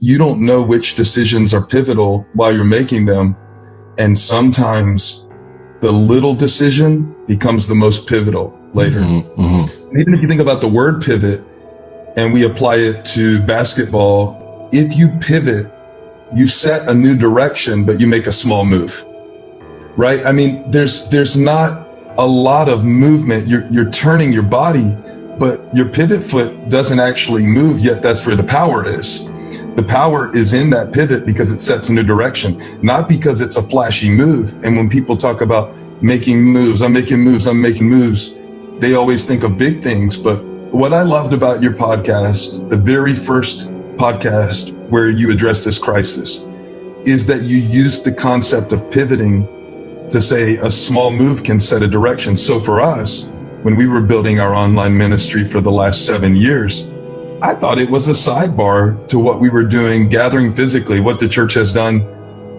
you don't know which decisions are pivotal while you're making them. And sometimes the little decision becomes the most pivotal later. Even if you think about the word pivot and we apply it to basketball, if you pivot, you set a new direction, but you make a small move, right? I mean, there's not a lot of movement. You're turning your body, but your pivot foot doesn't actually move, yet that's where the power is. The power is in that pivot because it sets a new direction, not because it's a flashy move. And when people talk about making moves, I'm making moves, they always think of big things. But what I loved about your podcast, the very first podcast where you addressed this crisis, is that you used the concept of pivoting to say a small move can set a direction. So for us, when we were building our online ministry for the last 7 years, I thought it was a sidebar to what we were doing, gathering physically, what the church has done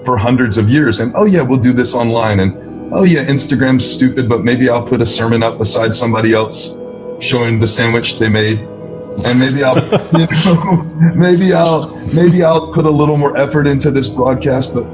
for hundreds of years. And, oh yeah, we'll do this online. And, oh yeah, Instagram's stupid, but maybe I'll put a sermon up beside somebody else showing the sandwich they made. And maybe I'll, maybe I'll put a little more effort into this broadcast. But,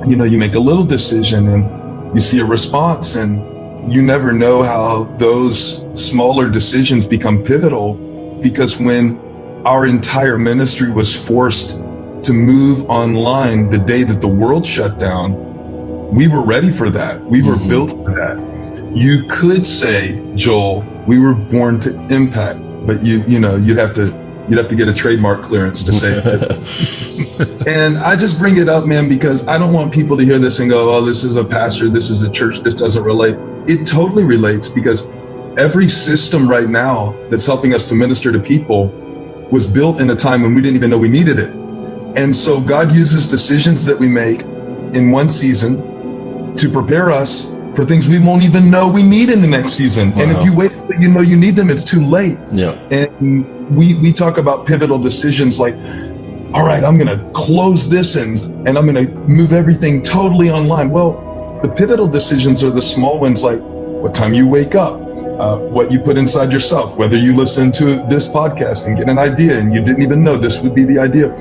you make a little decision and you see a response, and you never know how those smaller decisions become pivotal. Because when our entire ministry was forced to move online the day that the world shut down, we were ready for that. We were built for that. You could say, Joel, we were born to impact, but you'd have to get a trademark clearance to say that. And I just bring it up, man, because I don't want people to hear this and go, oh, this is a pastor, this is a church, this doesn't relate. It totally relates, because every system right now that's helping us to minister to people was built in a time when we didn't even know we needed it. And so God uses decisions that we make in one season to prepare us for things we won't even know we need in the next season. Wow. And if you wait until you know you need them, it's too late. Yeah. And we talk about pivotal decisions like, all right, I'm going to close this and I'm going to move everything totally online. Well, the pivotal decisions are the small ones, like what time you wake up, what you put inside yourself, whether you listen to this podcast and get an idea and you didn't even know this would be the idea.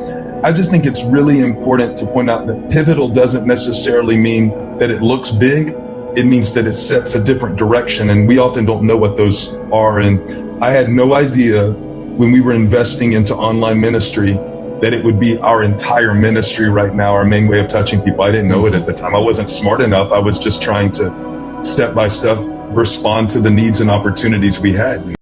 I just think it's really important to point out that pivotal doesn't necessarily mean that it looks big. It means that it sets a different direction, and we often don't know what those are. And I had no idea when we were investing into online ministry that it would be our entire ministry right now, our main way of touching people. I didn't know it at the time. I wasn't smart enough. I was just trying to step by step respond to the needs and opportunities we had.